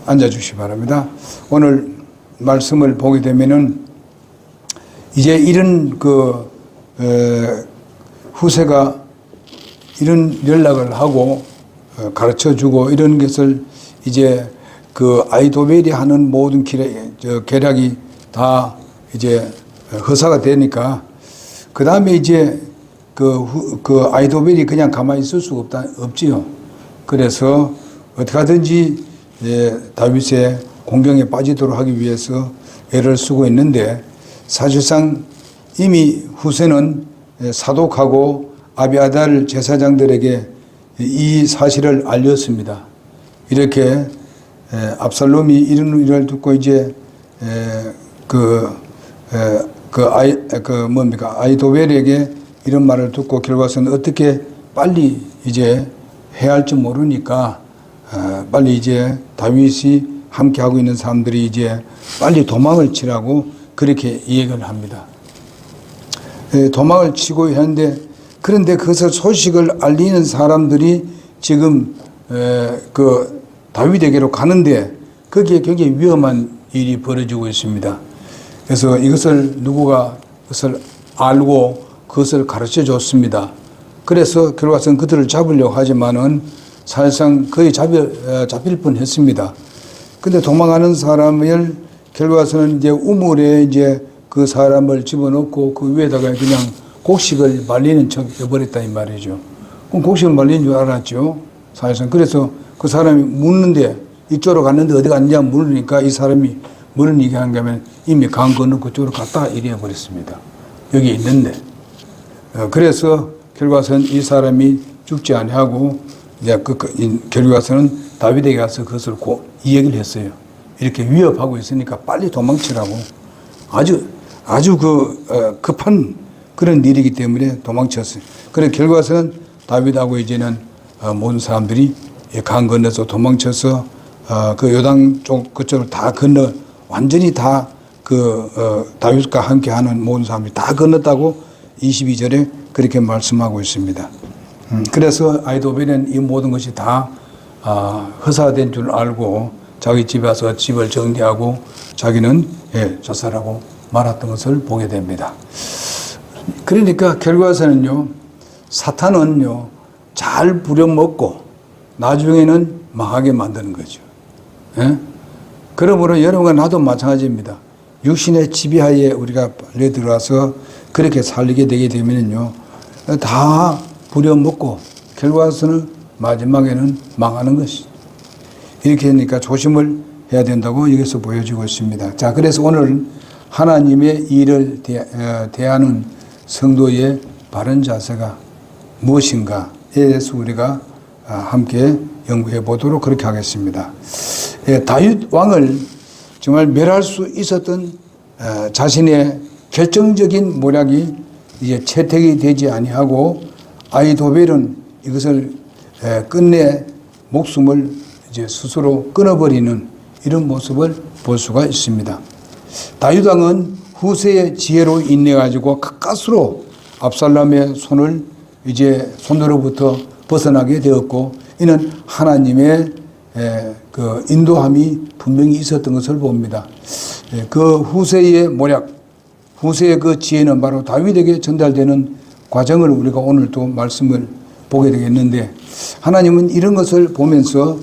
앉아 주시기 바랍니다. 오늘 말씀을 보게 되면은 이제 이런 후세가 이런 연락을 하고 가르쳐 주고 이런 것을 이제 아이도벨이 하는 모든 계략이 다 이제 허사가 되니까 그 다음에 이제 아이도벨이 그냥 가만히 있을 수가 없지요. 그래서 어떻게 하든지 다윗의 공경에 빠지도록 하기 위해서 애를 쓰고 있는데 사실상 이미 후세는 사독하고 아비아달 제사장들에게 이 사실을 알렸습니다. 이렇게 압살롬이 이런 일을 듣고 이제 아이도벨에게 이런 말을 듣고 결과서는 어떻게 빨리 이제 해야 할지 모르니까 빨리 이제 다윗이 함께 하고 있는 사람들이 이제 빨리 도망을 치라고 그렇게 얘기를 합니다. 도망을 치고 했는데 그런데 그것을 소식을 알리는 사람들이 지금 다윗에게로 가는데 거기에 굉장히 위험한 일이 벌어지고 있습니다. 그래서 이것을 누구가 그것을 알고 그것을 가르쳐 줬습니다. 그래서 결과적으로 그들을 잡으려고 하지만은 사실상 거의 잡힐 뻔 했습니다. 근데 도망가는 사람을 결과적으로는 이제 우물에 이제 그 사람을 집어넣고 그 위에다가 그냥 곡식을 말리는 척 해버렸다 이 말이죠. 그럼 곡식을 말리는 줄 알았죠. 사실상. 그래서 그 사람이 묻는데 이쪽으로 갔는데 어디 갔냐 물으니까 이 사람이 뭐를 얘기하는가 하면 이미 강 건너 그쪽으로 갔다 이래 버렸습니다. 여기 있는데. 그래서 결과서는 이 사람이 죽지 아니하고 이제 결과서는 다윗에게 가서 그것을 이 얘기를 했어요. 이렇게 위협하고 있으니까 빨리 도망치라고. 아주 급한 그런 일이기 때문에 도망쳤어요. 그래서 결과서는 다윗하고 이제는 모든 사람들이 강 건너서 도망쳐서 그 요단 쪽 그쪽을 다 건너 완전히 다 다윗과 함께 하는 모든 사람들이 다 건넜다고 22절에 그렇게 말씀하고 있습니다. 그래서 아이도벨은 이 모든 것이 다 허사된 줄 알고 자기 집에 와서 집을 정리하고 자기는 자살하고 말았던 것을 보게 됩니다. 그러니까 결과에서는요, 사탄은요, 잘 부려먹고 나중에는 망하게 만드는 거죠. 그러므로 여러분과 나도 마찬가지입니다. 육신의 지배하에 우리가 빨리 들어와서 그렇게 살리게 되게 되면요, 다 부려먹고 결과에서는 마지막에는 망하는 것이죠. 이렇게 하니까 조심을 해야 된다고 여기서 보여주고 있습니다. 자, 그래서 오늘 하나님의 일을 대하는 성도의 바른 자세가 무엇인가에 대해서 우리가 함께 연구해 보도록 그렇게 하겠습니다. 다윗 왕을 정말 멸할 수 있었던 자신의 결정적인 모략이 이제 채택이 되지 아니하고 아이도벨은 이것을 끝내 목숨을 이제 스스로 끊어버리는 이런 모습을 볼 수가 있습니다. 다윗 왕은 후세의 지혜로 인해 가지고 가까스로 압살롬의 손으로부터 벗어나게 되었고, 이는 하나님의 인도함이 분명히 있었던 것을 봅니다. 그 후세의 모략, 후세의 그 지혜는 바로 다윗에게 전달되는 과정을 우리가 오늘 또 말씀을 보게 되겠는데, 하나님은 이런 것을 보면서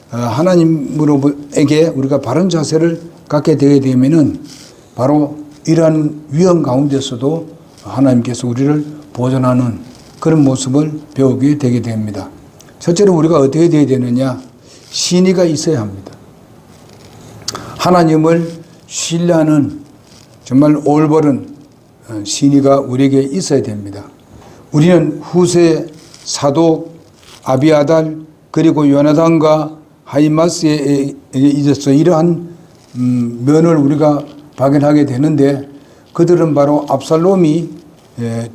하나님으로에게 우리가 바른 자세를 갖게 되게 되면은 바로 이러한 위험 가운데서도 하나님께서 우리를 보존하는 그런 모습을 배우게 되게 됩니다. 첫째로 우리가 어떻게 되어야 되느냐? 신의가 있어야 합니다. 하나님을 신뢰하는 정말 올바른 신의가 우리에게 있어야 됩니다. 우리는 후세 사독 아비아달 그리고 요나단과 하이마스에 있어서 이러한 면을 우리가 발견하게 되는데, 그들은 바로 압살롬이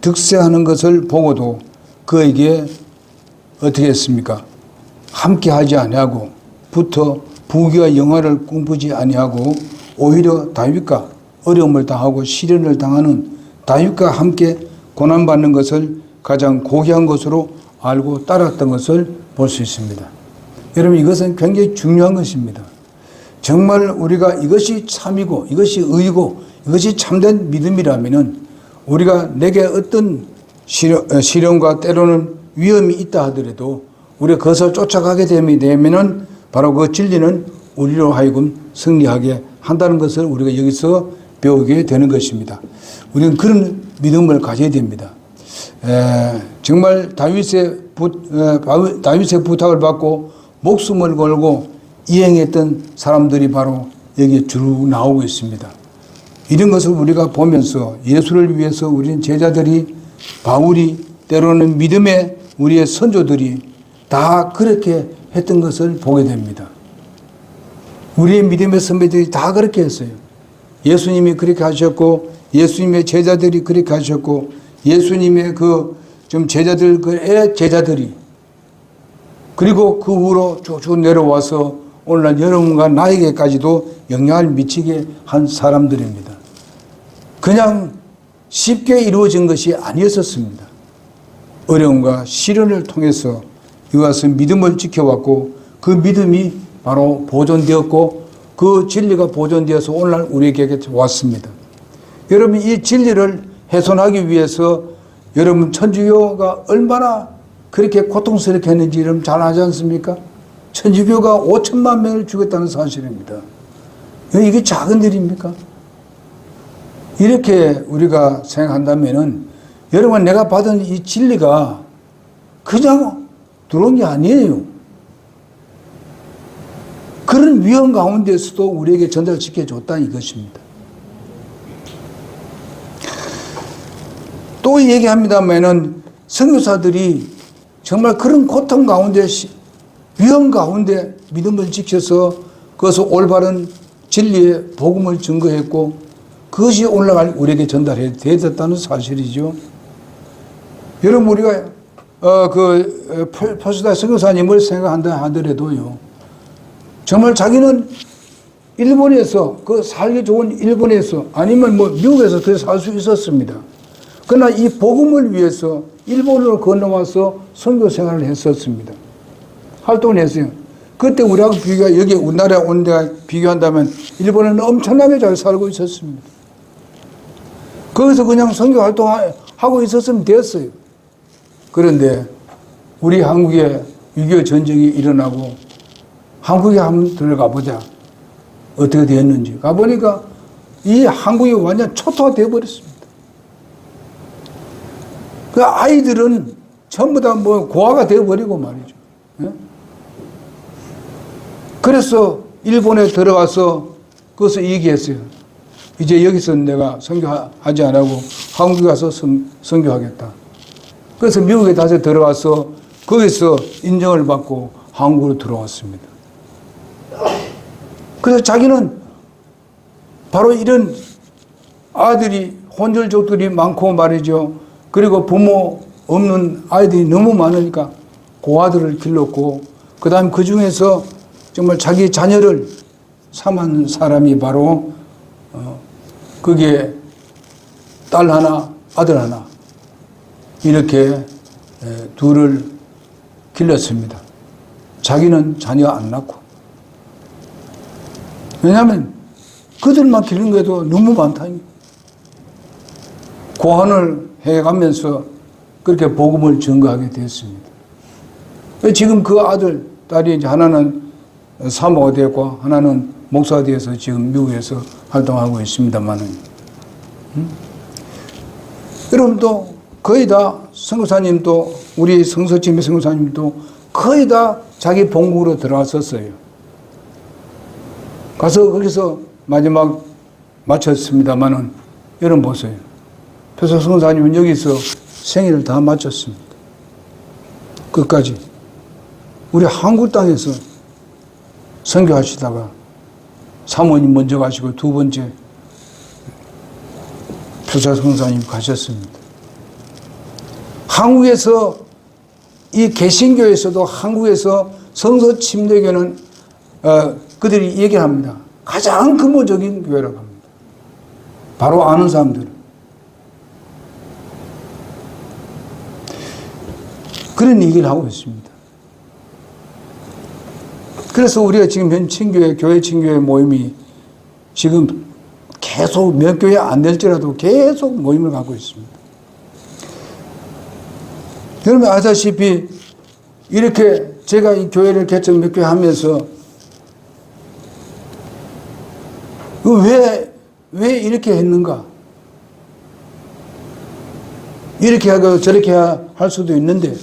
득세하는 것을 보고도 그에게 어떻게 했습니까? 함께 하지 아니하고 부귀와 영화를 꿈꾸지 아니하고 오히려 다윗과 어려움을 당하고 시련을 당하는 다윗과 함께 고난받는 것을 가장 고귀한 것으로 알고 따랐던 것을 볼 수 있습니다. 여러분, 이것은 굉장히 중요한 것입니다. 정말 우리가 이것이 참이고 이것이 의이고 이것이 참된 믿음이라면은 우리가 내게 어떤 시련과 때로는 위험이 있다 하더라도 우리가 그것을 쫓아가게 되면은 바로 그 진리는 우리로 하여금 승리하게 한다는 것을 우리가 여기서 배우게 되는 것입니다. 우리는 그런 믿음을 가져야 됩니다. 정말 다윗의 부탁을 받고 목숨을 걸고 이행했던 사람들이 바로 여기에 쭉 나오고 있습니다. 이런 것을 우리가 보면서 예수를 위해서 우리는 제자들이, 바울이, 때로는 믿음의 우리의 선조들이 다 그렇게 했던 것을 보게 됩니다. 우리의 믿음의 선배들이 다 그렇게 했어요. 예수님이 그렇게 하셨고, 예수님의 제자들이 그렇게 하셨고, 예수님의 좀 제자들의 제자들이, 그리고 그 후로 쭉쭉 내려와서 오늘날 여러분과 나에게까지도 영향을 미치게 한 사람들입니다. 그냥 쉽게 이루어진 것이 아니었었습니다. 어려움과 시련을 통해서 이것은 믿음을 지켜왔고, 그 믿음이 바로 보존되었고, 그 진리가 보존되어서 오늘날 우리에게 왔습니다. 여러분, 이 진리를 훼손하기 위해서 여러분 천주교가 얼마나 그렇게 고통스럽게 했는지 여러분 잘 아지 않습니까? 천주교가 5천만 명을 죽였다는 사실입니다. 이게 작은 일입니까? 이렇게 우리가 생각한다면은 여러분, 내가 받은 이 진리가 그냥 들어온 게 아니에요. 그런 위험 가운데서도 우리에게 전달시켜 줬다 이것입니다. 또 얘기합니다면은 선교사들이 정말 그런 고통 가운데, 위험 가운데 믿음을 지켜서 그것을 올바른 진리의 복음을 증거했고, 그것이 오늘날 우리에게 전달해 되었다는 사실이죠. 여러분, 우리가 포스다 선교사님을 생각한다 하더라도요, 정말 자기는 일본에서, 살기 좋은 일본에서 아니면 미국에서 살 수 있었습니다. 그러나 이 복음을 위해서 일본으로 건너와서 선교 생활을 했었습니다. 활동을 했어요. 그때 우리하고 여기 우리나라에 온 데가 비교한다면 일본은 엄청나게 잘 살고 있었습니다. 거기서 그냥 선교 활동하고 있었으면 됐어요. 그런데 우리 한국에 6.25 전쟁이 일어나고 한국에 한번 들어가 보자. 어떻게 되었는지. 가보니까 이 한국이 완전 초토화되어 버렸습니다. 그 아이들은 전부 다 고아가 되어버리고 말이죠. 예? 그래서 일본에 들어가서 그것을 얘기했어요. 이제 여기서 내가 선교하지 안 하고 한국에 가서 선교하겠다. 그래서 미국에 다시 들어가서 거기서 인정을 받고 한국으로 들어왔습니다. 그래서 자기는 바로 이런 아들이, 혼혈족들이 많고 말이죠. 그리고 부모 없는 아이들이 너무 많으니까 고아들을 길렀고, 그 다음 그 중에서 정말 자기 자녀를 삼은 사람이 바로 거기에 딸 하나, 아들 하나 이렇게 둘을 길렀습니다. 자기는 자녀 안 낳고. 왜냐하면 그들만 기른 게도 너무 많다니까. 고안을 해가면서 그렇게 복음을 증거하게 됐습니다. 지금 그 아들, 딸이 이제 하나는 사모가 되었고 하나는 목사가 되어서 지금 미국에서 활동하고 있습니다만은, 여러분도 거의 다 선교사님도, 우리 성서팀의 선교사님도 거의 다 자기 본국으로 들어왔었어요. 가서 거기서 마지막 마쳤습니다만은, 여러분 보세요. 표서 선교사님은 여기서 생일을 다 마쳤습니다. 끝까지. 우리 한국 땅에서 선교하시다가 사모님 먼저 가시고 두 번째 표사 선교사님 가셨습니다. 한국에서, 이 개신교에서도 한국에서 성서 침례교는 그들이 얘기합니다. 가장 근본적인 교회라고 합니다. 바로 아는 사람들은. 그런 얘기를 하고 있습니다. 그래서 우리가 지금 현 친교회, 교회 친교회 모임이 지금 계속 몇 교회 안 될지라도 계속 모임을 갖고 있습니다. 여러분 아시다시피 이렇게 제가 이 교회를 개척 몇 교회 하면서 왜 이렇게 했는가? 이렇게 하고 저렇게 할 수도 있는데,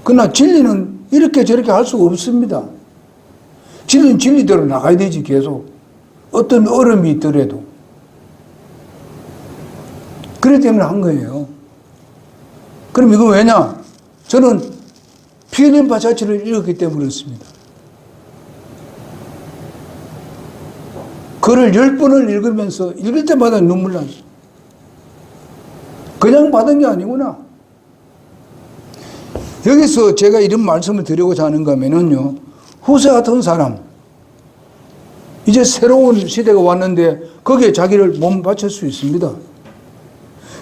그러나 진리는 이렇게 저렇게 할 수가 없습니다. 진리는 진리대로 나가야 되지, 계속. 어떤 어려움이 있더라도. 그렇기 때문에 한 거예요. 그럼 이거 왜냐? 저는 피 흘린 바 자체를 읽었기 때문에 그렇습니다. 글을 10번을 읽으면서 읽을 때마다 눈물 났어요. 그냥 받은 게 아니구나. 여기서 제가 이런 말씀을 드리고자 하는가 하면요, 후세 같은 사람, 이제 새로운 시대가 왔는데 거기에 자기를 몸 바칠 수 있습니다.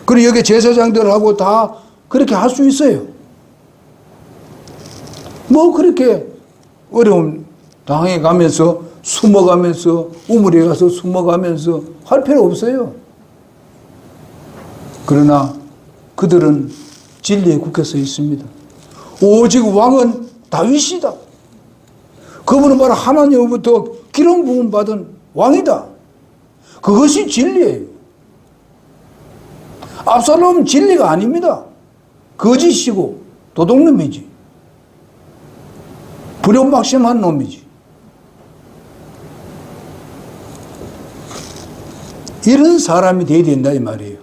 그리고 여기 제사장들하고 다 그렇게 할 수 있어요. 뭐 그렇게 어려움 당해 가면서 숨어가면서 우물에 가서 숨어가면서 할 필요 없어요. 그러나 그들은 진리의 국회에 서 있습니다. 오직 왕은 다윗이다. 그분은 바로 하나님으로부터 기름 부음 받은 왕이다. 그것이 진리예요. 압살롬은 진리가 아닙니다. 거짓이고 도둑놈이지. 불효막심한 놈이지. 이런 사람이 되어야 된다 이 말이에요.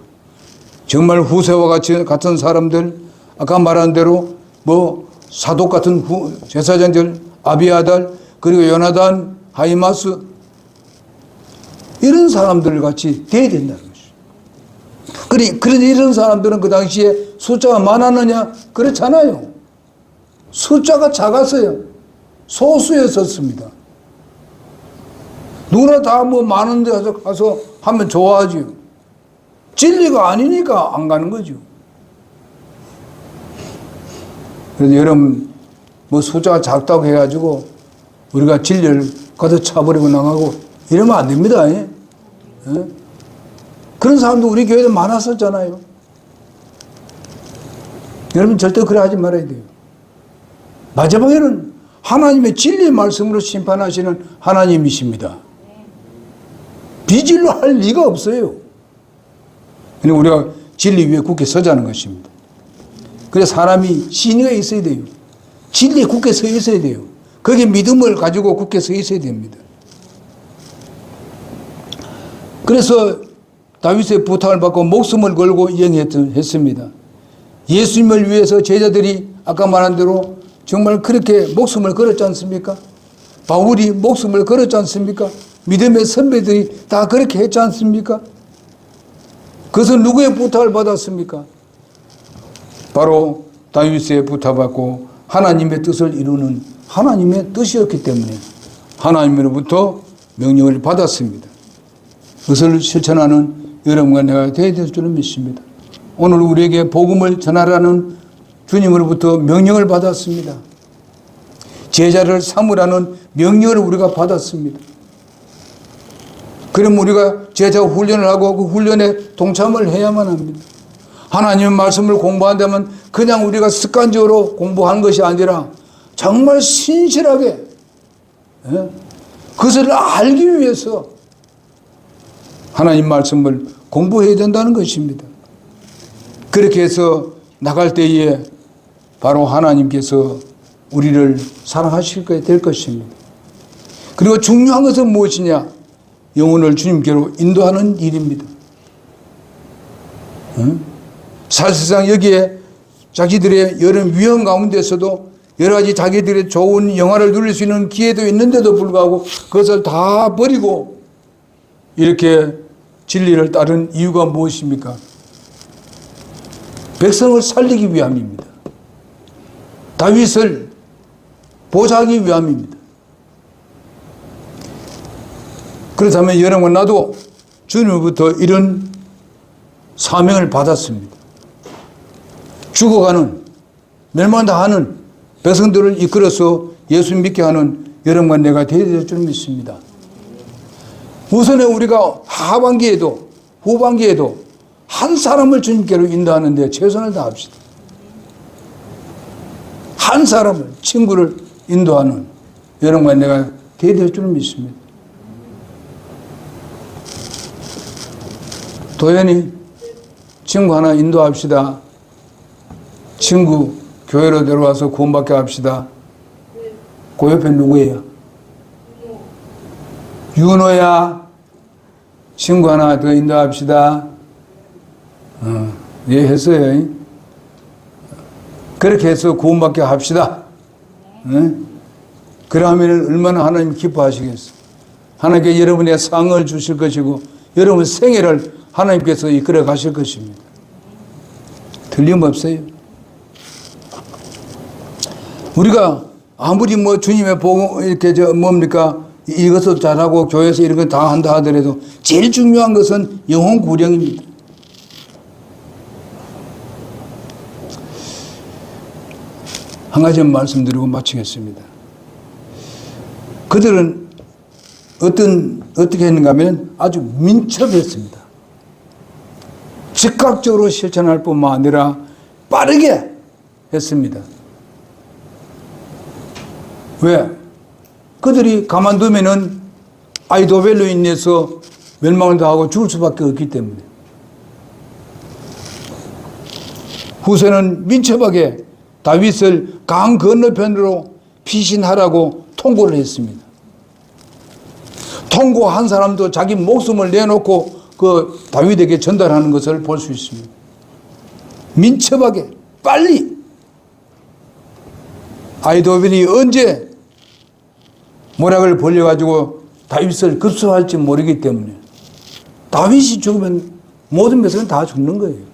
정말 후세와 같은 사람들, 아까 말한 대로 뭐 사독 같은 제사장들, 아비아달, 그리고 요나단, 하이마스, 이런 사람들 같이 되어야 된다는 것이죠. 그런 이런 사람들은 그 당시에 숫자가 많았느냐? 그렇잖아요. 숫자가 작았어요. 소수였었습니다. 누구나 다 뭐 많은 데 가서 하면 좋아하죠. 진리가 아니니까 안 가는 거죠. 그래서 여러분, 뭐 숫자가 작다고 해가지고 우리가 진리를 걷어차버리고 나가고 이러면 안 됩니다. 예? 예? 그런 사람도 우리 교회에 많았었잖아요. 여러분 절대 그래 하지 말아야 돼요. 마지막에는 하나님의 진리의 말씀으로 심판하시는 하나님이십니다. 비진로 할 리가 없어요. 그러니까 우리가 진리 위에 굳게 서자는 것입니다. 그래서 사람이 신의가 있어야 돼요. 진리에 굳게 서 있어야 돼요. 거기에 믿음을 가지고 굳게 서 있어야 됩니다. 그래서 다윗의 부탁을 받고 목숨을 걸고 이행했습니다. 예수님을 위해서 제자들이 아까 말한 대로 정말 그렇게 목숨을 걸었지 않습니까? 바울이 목숨을 걸었지 않습니까? 믿음의 선배들이 다 그렇게 했지 않습니까? 그것은 누구의 부탁을 받았습니까? 바로 다윗의 부탁받고 하나님의 뜻을 이루는 하나님의 뜻이었기 때문에 하나님으로부터 명령을 받았습니다. 그것을 실천하는 여러분과 내가 되어야 될 줄을 믿습니다. 오늘 우리에게 복음을 전하라는 주님으로부터 명령을 받았습니다. 제자를 삼으라는 명령을 우리가 받았습니다. 그럼 우리가 제자 훈련을 하고 그 훈련에 동참을 해야만 합니다. 하나님의 말씀을 공부한다면 그냥 우리가 습관적으로 공부하는 것이 아니라 정말 신실하게 그것을 알기 위해서 하나님 말씀을 공부해야 된다는 것입니다. 그렇게 해서 나갈 때에 바로 하나님께서 우리를 사랑하실 것이 될 것입니다. 그리고 중요한 것은 무엇이냐? 영혼을 주님께로 인도하는 일입니다. 사실상 여기에 자기들의 여러 위험 가운데서도 여러 가지 자기들의 좋은 영화를 누릴 수 있는 기회도 있는데도 불구하고 그것을 다 버리고 이렇게 진리를 따른 이유가 무엇입니까? 백성을 살리기 위함입니다. 다윗을 보호하기 위함입니다. 그렇다면 여러분 나도 주님으로부터 이런 사명을 받았습니다. 죽어가는 멸망당하는 백성들을 이끌어서 예수 믿게 하는 여러분과 내가 되어야 될 줄 믿습니다. 우선에 우리가 하반기에도 후반기에도 한 사람을 주님께로 인도하는 데 최선을 다합시다. 한 사람을, 친구를 인도하는 여러분과 내가 되어야 될 줄 믿습니다. 도연이 친구 하나 인도합시다. 친구 교회로 데려와서 구원받게 합시다. 그 옆에 누구예요? 윤호야. 친구 하나 더 인도합시다. 예, 했어요. 그렇게 해서 구원받게 합시다. 그러면 얼마나 하나님 기뻐하시겠어요. 하나님께 여러분의 상을 주실 것이고 여러분 생애를 하나님께서 이끌어 가실 것입니다. 틀림없어요. 우리가 아무리 뭐 주님의 복음 이렇게 뭡니까 이것도 잘하고 교회에서 이런 거 다 한다 하더라도 제일 중요한 것은 영혼 구령입니다. 한 가지만 말씀드리고 마치겠습니다. 그들은 어떻게 했는가 하면 아주 민첩했습니다. 즉각적으로 실천할 뿐만 아니라 빠르게 했습니다. 왜? 그들이 가만두면은 아이도벨로 인해서 멸망을 당하고 죽을 수밖에 없기 때문에. 후세는 민첩하게 다윗을 강 건너편으로 피신하라고 통고를 했습니다. 통고한 사람도 자기 목숨을 내놓고 그 다윗에게 전달하는 것을 볼 수 있습니다. 민첩하게 빨리. 아이도벨이 언제 모략을 벌려가지고 다윗을 급소할지 모르기 때문에 다윗이 죽으면 모든 백성은 다 죽는 거예요.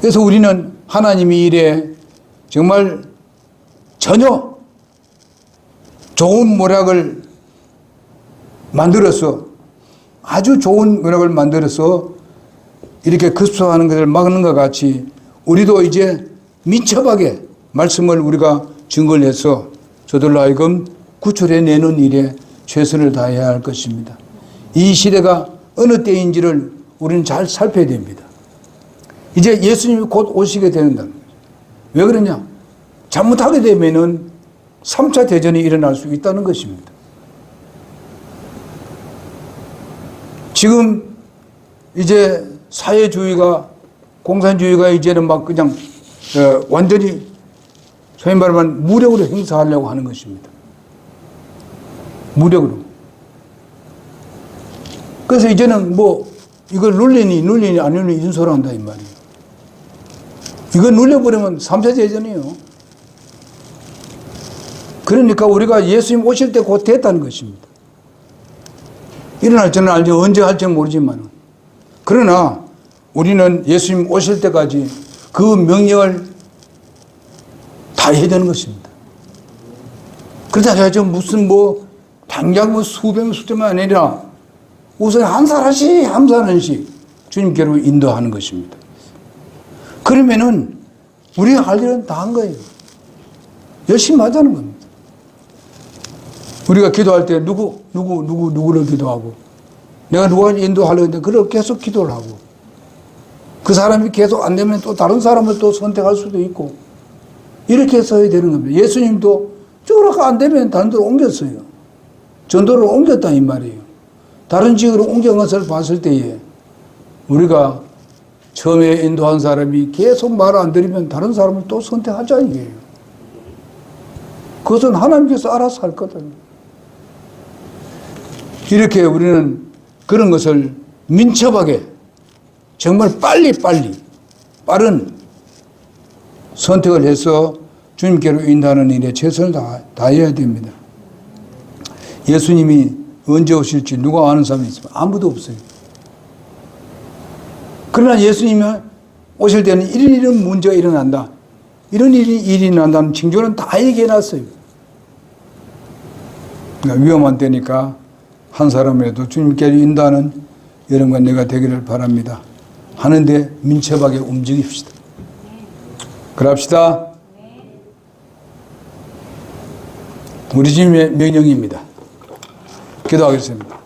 그래서 우리는 하나님이 이래 정말 전혀 좋은 모략을 만들어서 아주 좋은 모략을 만들어서 이렇게 급소하는 것을 막는 것 같이 우리도 이제 민첩하게 말씀을 우리가 증거를 해서 저들로 하여금 구출해 내는 일에 최선을 다해야 할 것입니다. 이 시대가 어느 때인지를 우리는 잘 살펴야 됩니다. 이제 예수님이 곧 오시게 되는다는 거예요. 왜 그러냐? 잘못하게 되면은 3차 대전이 일어날 수 있다는 것입니다. 지금 이제 사회주의가 공산주의가 이제는 막 그냥 완전히 소위 말하면 무력으로 행사하려고 하는 것입니다. 무력으로. 그래서 이제는 뭐 이걸 눌리니 안 눌리니 이런 소리 한다 이 말이에요. 이거 눌려버리면 3차 대전이에요. 그러니까 우리가 예수님 오실 때 곧 됐다는 것입니다. 일어날 줄은 알죠. 언제 할지는 모르지만. 그러나 우리는 예수님 오실 때까지 그 명령을 다 해야 되는 것입니다. 그렇다 해야죠. 무슨 뭐 당장 뭐 수백 수대만 아니라 우선 한 사람씩 한 사람씩 주님께로 인도하는 것입니다. 그러면은 우리가 할 일은 다 한 거예요. 열심히 하자는 겁니다. 우리가 기도할 때 누구를 기도하고 내가 누가 인도하려고 했는데 그걸 계속 기도를 하고 그 사람이 계속 안 되면 또 다른 사람을 또 선택할 수도 있고 이렇게 해서 해야 되는 겁니다. 예수님도 저렇게 안 되면 다른 데로 옮겼어요. 전도를 옮겼다 이 말이에요. 다른 지역으로 옮긴 것을 봤을 때에 우리가 처음에 인도한 사람이 계속 말 안 들으면 다른 사람을 또 선택하자 이게요. 그것은 하나님께서 알아서 할 거거든요. 이렇게 우리는 그런 것을 민첩하게 정말 빨리 빠른 선택을 해서 주님께로 인도하는 일에 최선을 다해야 됩니다. 예수님이 언제 오실지 누가 아는 사람이 있으면 아무도 없어요. 그러나 예수님이 오실 때는 이런 문제가 일어난다. 이런 일이 일어난다는 징조는 다 얘기해놨어요. 그러니까 위험한 때니까 한 사람이라도 주님께로 인도하는 여러분과 내가 되기를 바랍니다. 하는데 민첩하게 움직입시다. 그럽시다. 우리 주님의 명령입니다. 기도하겠습니다.